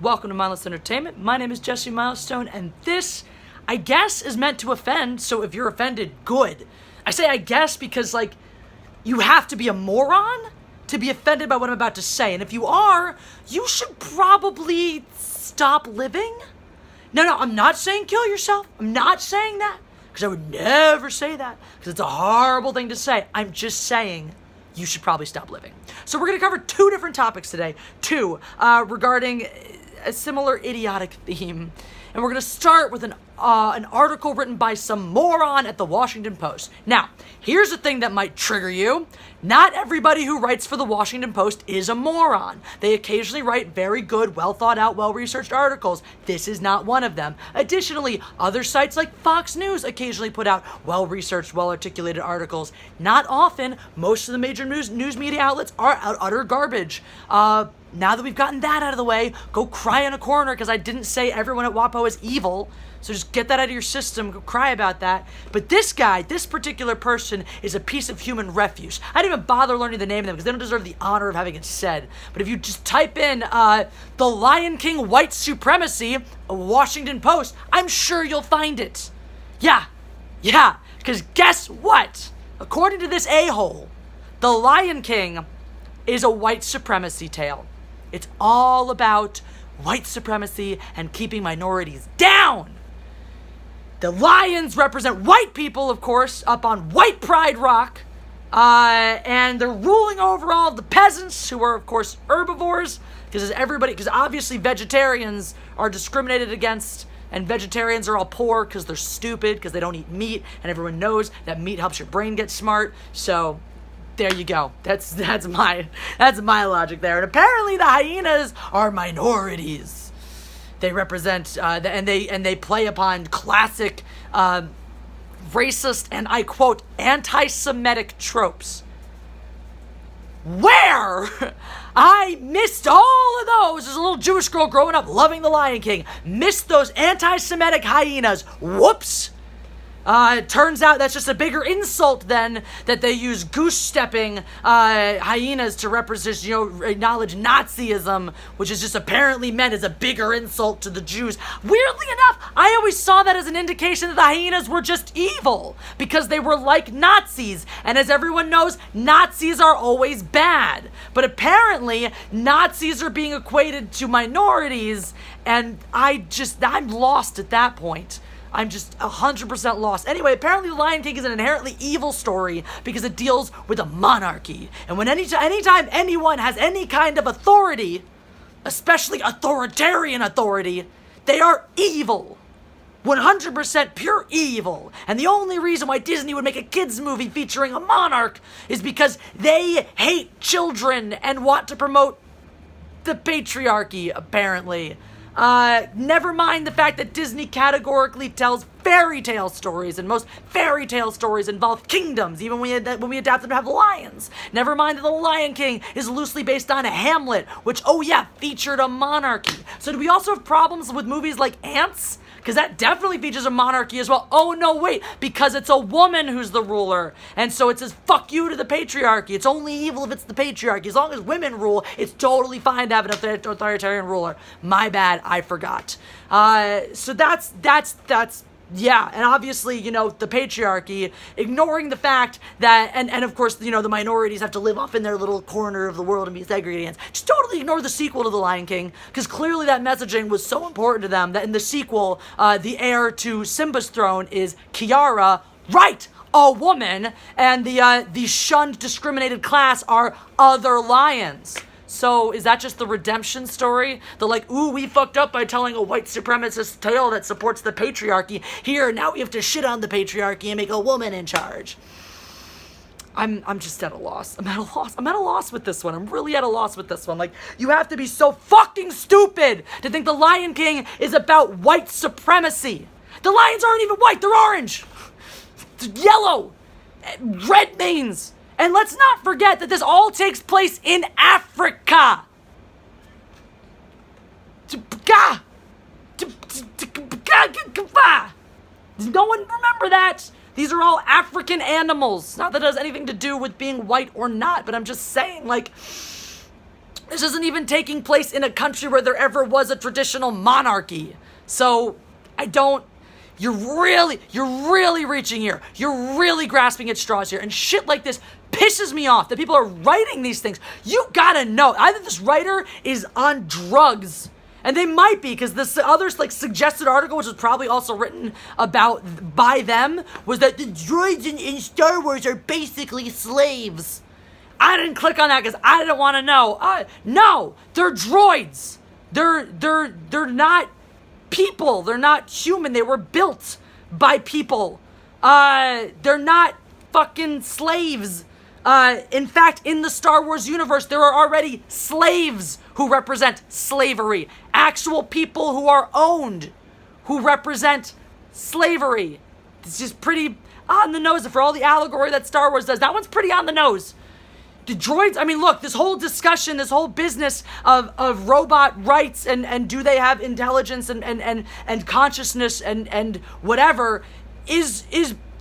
Welcome to Mindless Entertainment. My name is Jesse Milestone, and this, I guess, is meant to offend, so if you're offended, good. I say I guess because, you have to be a moron to be offended by what I'm about to say, and if you are, you should probably stop living. No, I'm not saying kill yourself. I'm not saying that, because I would never say that, because it's a horrible thing to say. I'm just saying you should probably stop living. So we're going to cover two different topics today, regarding a similar idiotic theme. And we're going to start with an article written by some moron at the Washington Post. Now, here's the thing that might trigger you. Not everybody who writes for the Washington Post is a moron. They occasionally write very good, well thought out, well-researched articles. This is not one of them. Additionally, other sites like Fox News occasionally put out well-researched, well-articulated articles. Not often. Most of the major news media outlets are utter garbage. Now that we've gotten that out of the way, go cry in a corner because I didn't say everyone at WAPO is evil. So just get that out of your system, go cry about that. But this guy, this particular person, is a piece of human refuse. I didn't even bother learning the name of them because they don't deserve the honor of having it said. But if you just type in The Lion King White Supremacy, Washington Post, I'm sure you'll find it. Yeah, because guess what? According to this a-hole, The Lion King is a white supremacy tale. It's all about white supremacy and keeping minorities down. The lions represent white people, of course, up on White Pride Rock. And they're ruling over all of the peasants, who are, of course, herbivores. Because obviously vegetarians are discriminated against. And vegetarians are all poor because they're stupid, because they don't eat meat. And everyone knows that meat helps your brain get smart. So there you go. That's my logic there. And apparently the hyenas are minorities. They represent and they play upon classic racist and I quote anti-Semitic tropes. Where I missed all of those as a little Jewish girl growing up loving The Lion King. Missed those anti-Semitic hyenas. Whoops. It turns out that's just a bigger insult then that they use goose-stepping hyenas to represent, acknowledge Nazism, which is just apparently meant as a bigger insult to the Jews. Weirdly enough, I always saw that as an indication that the hyenas were just evil because they were like Nazis. And as everyone knows, Nazis are always bad. But apparently, Nazis are being equated to minorities, and I'm lost at that point. I'm just 100% lost. Anyway, apparently The Lion King is an inherently evil story because it deals with a monarchy. And when anytime anyone has any kind of authority, especially authoritarian authority, they are evil. 100% pure evil. And the only reason why Disney would make a kids movie featuring a monarch is because they hate children and want to promote the patriarchy, apparently. Never mind the fact that Disney categorically tells fairy tale stories, and most fairy tale stories involve kingdoms, even when we adapt them to have lions. Never mind that The Lion King is loosely based on Hamlet, which, featured a monarchy. So do we also have problems with movies like Ants? Because that definitely features a monarchy as well. Oh, no, wait, because it's a woman who's the ruler. And so it says, fuck you to the patriarchy. It's only evil if it's the patriarchy. As long as women rule, it's totally fine to have an authoritarian ruler. My bad, I forgot. So that's yeah, and obviously, the patriarchy, ignoring the fact that, and of course, the minorities have to live off in their little corner of the world and be segregated. Just totally ignore the sequel to The Lion King, because clearly that messaging was so important to them that in the sequel, the heir to Simba's throne is Kiara, right, a woman, and the shunned, discriminated class are other lions. So is that just the redemption story? Ooh, we fucked up by telling a white supremacist tale that supports the patriarchy. Here, now we have to shit on the patriarchy and make a woman in charge. I'm just at a loss. I'm at a loss with this one. I'm really at a loss with this one. You have to be so fucking stupid to think The Lion King is about white supremacy. The lions aren't even white, they're orange. Yellow. Red manes. And let's not forget that this all takes place in Africa. Does no one remember that? These are all African animals. Not that it has anything to do with being white or not, but I'm just saying, This isn't even taking place in a country where there ever was a traditional monarchy. So, you're really reaching here. You're really grasping at straws here. And shit like this pisses me off that people are writing these things. You gotta know, either this writer is on drugs, and they might be, because this other suggested article, which was probably also written by them, was that the droids in Star Wars are basically slaves. I didn't click on that because I didn't want to know. No, they're droids. They're not people. They're not human. They were built by people. They're not fucking slaves. In fact, in the Star Wars universe, there are already slaves who represent slavery. Actual people who are owned, who represent slavery. It's just pretty on the nose for all the allegory that Star Wars does. That one's pretty on the nose. The droids, I mean, look, this whole discussion, this whole business of robot rights and do they have intelligence and consciousness and whatever is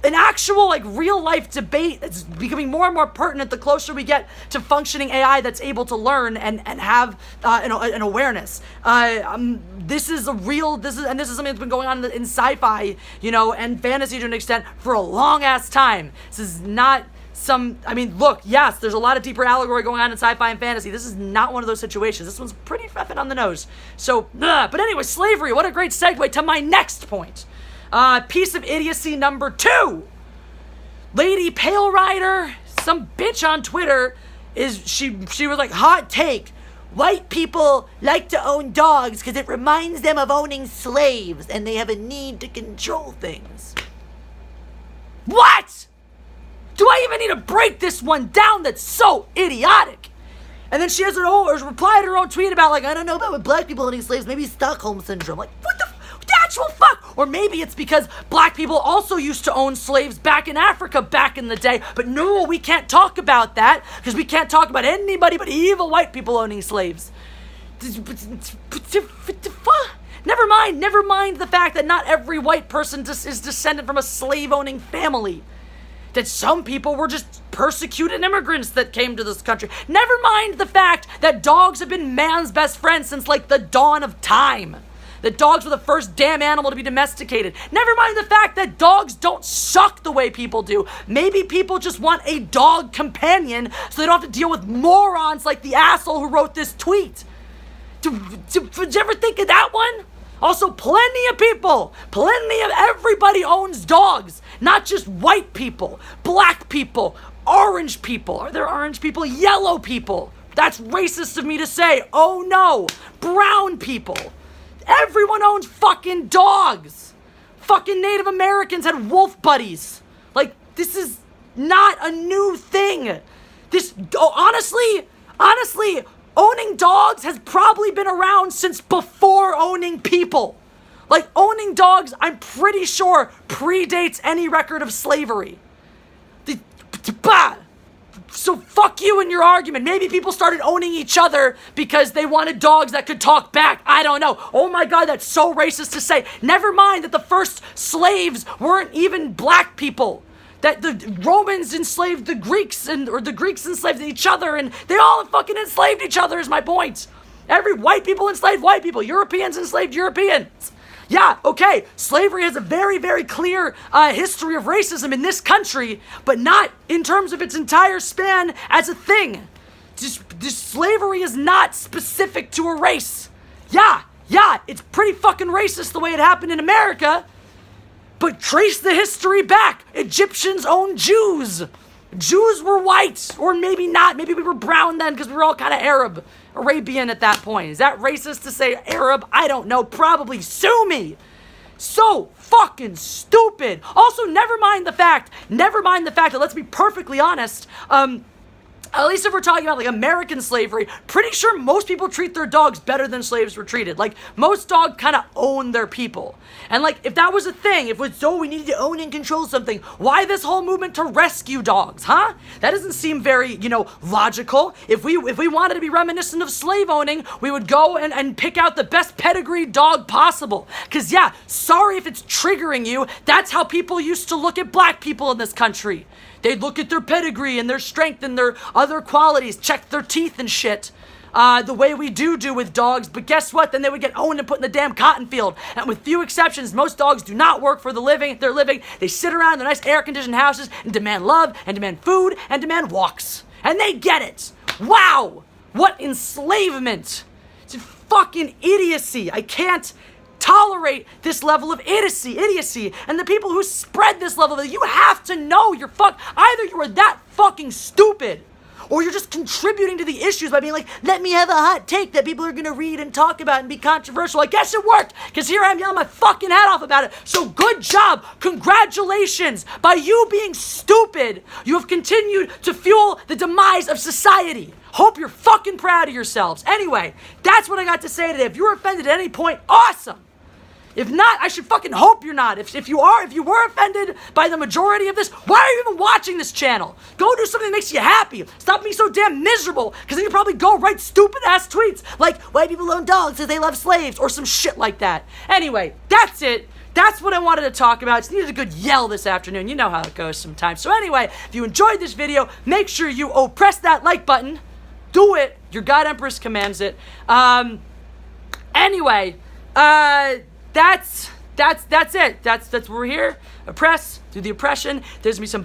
an actual, real life debate that's becoming more and more pertinent the closer we get to functioning AI that's able to learn and have an awareness. This is something that's been going on in sci-fi, and fantasy to an extent for a long ass time. This is not look, yes, there's a lot of deeper allegory going on in sci-fi and fantasy. This is not one of those situations. This one's pretty effing on the nose. So, but anyway, slavery, what a great segue to my next point. Piece of idiocy number 2. Lady Pale Rider, some bitch on Twitter, she was like, hot take. White people like to own dogs because it reminds them of owning slaves and they have a need to control things. What? Do I even need to break this one down? That's so idiotic. And then she has her reply to her own tweet about, I don't know about with black people owning slaves, maybe Stockholm Syndrome. What the actual fuck? Or maybe it's because black people also used to own slaves back in Africa back in the day. But no, we can't talk about that because we can't talk about anybody but evil white people owning slaves. Never mind the fact that not every white person is descended from a slave-owning family. That some people were just persecuted immigrants that came to this country. Never mind the fact that dogs have been man's best friend since the dawn of time. That dogs were the first damn animal to be domesticated. Never mind the fact that dogs don't suck the way people do. Maybe people just want a dog companion so they don't have to deal with morons like the asshole who wrote this tweet. Did you ever think of that one? Also, plenty of everybody owns dogs. Not just white people, black people, orange people. Are there orange people? Yellow people. That's racist of me to say. Oh no. Brown people. Everyone owns fucking dogs. Fucking Native Americans had wolf buddies. This is not a new thing. Honestly, owning dogs has probably been around since before owning people. Owning dogs, I'm pretty sure, predates any record of slavery. So fuck you and your argument. Maybe people started owning each other because they wanted dogs that could talk back. I don't know. Oh my God, that's so racist to say. Never mind that the first slaves weren't even black people. That the Romans enslaved the Greeks, or the Greeks enslaved each other, and they all fucking enslaved each other is my point. Every white people enslaved white people. Europeans enslaved Europeans. Yeah, okay, slavery has a very, very clear history of racism in this country, but not in terms of its entire span as a thing. Slavery is not specific to a race. Yeah, it's pretty fucking racist the way it happened in America, but trace the history back. Egyptians owned Jews. Jews were white, or maybe not. Maybe we were brown then because we were all kind of Arabian at that point. Is that racist to say Arab? I don't know. Probably. Sue me. So fucking stupid. Also, never mind the fact that, let's be perfectly honest, at least if we're talking about American slavery, pretty sure most people treat their dogs better than slaves were treated. Most dogs kind of own their people. And if that was a thing, if it's we needed to own and control something, why this whole movement to rescue dogs, huh? That doesn't seem very, logical. If we wanted to be reminiscent of slave owning, we would go and pick out the best pedigree dog possible. Cause yeah, sorry if it's triggering you, that's how people used to look at black people in this country. They'd look at their pedigree and their strength and their other qualities, check their teeth and shit. the way we do with dogs, but guess what? Then they would get owned and put in the damn cotton field. And with few exceptions, most dogs do not work for their living. They sit around in their nice air-conditioned houses and demand love, and demand food, and demand walks. And they get it. Wow! What enslavement! It's fucking idiocy. I can't tolerate this level of idiocy, and the people who spread this level of, you have to know either you are that fucking stupid, or you're just contributing to the issues by being like, let me have a hot take that people are gonna read and talk about and be controversial. I guess it worked, because here I am yelling my fucking head off about it. So good job, congratulations. By you being stupid, you have continued to fuel the demise of society. Hope you're fucking proud of yourselves. Anyway, that's what I got to say today. If you were offended at any point, awesome. If not, I should fucking hope you're not. If you were offended by the majority of this, why are you even watching this channel? Go do something that makes you happy. Stop being so damn miserable, because then you probably go write stupid ass tweets like, white people own dogs because they love slaves, or some shit like that. Anyway, that's it. That's what I wanted to talk about. Just needed a good yell this afternoon. You know how it goes sometimes. So anyway, if you enjoyed this video, make sure you press that like button. Do it. Your God Empress commands it. Anyway, that's it. That's we're here. Oppress, do the oppression. There's gonna be some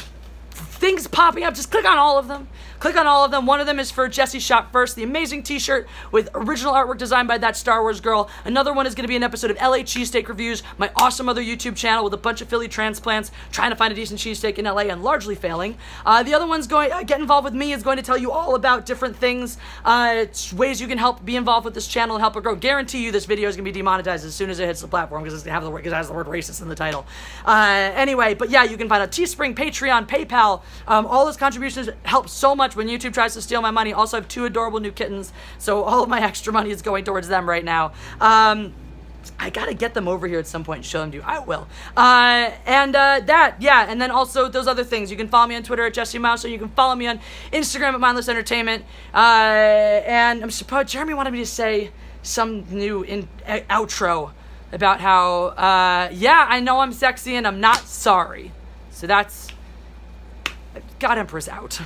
things popping up. Just click on all of them. Click on all of them. One of them is for Jesse Shot First, the amazing t-shirt with original artwork designed by that Star Wars girl. Another one is going to be an episode of LA Cheesesteak Reviews, my awesome other YouTube channel with a bunch of Philly transplants trying to find a decent cheesesteak in LA and largely failing. The other one's going, Get Involved With Me, is going to tell you all about different things, ways you can help be involved with this channel and help it grow. Guarantee you this video is going to be demonetized as soon as it hits the platform because it has the word racist in the title. Anyway, but yeah, you can find a Teespring, Patreon, PayPal. All those contributions help so much when YouTube tries to steal my money. Also, I have 2 adorable new kittens, so all of my extra money is going towards them right now. I gotta get them over here at some point and show them to you. I will. And then also those other things. You can follow me on Twitter at Jesse Mouse, or you can follow me on Instagram at Mindless Entertainment. And I'm surprised Jeremy wanted me to say some new outro about how, I know I'm sexy and I'm not sorry. So that's... God Empress out.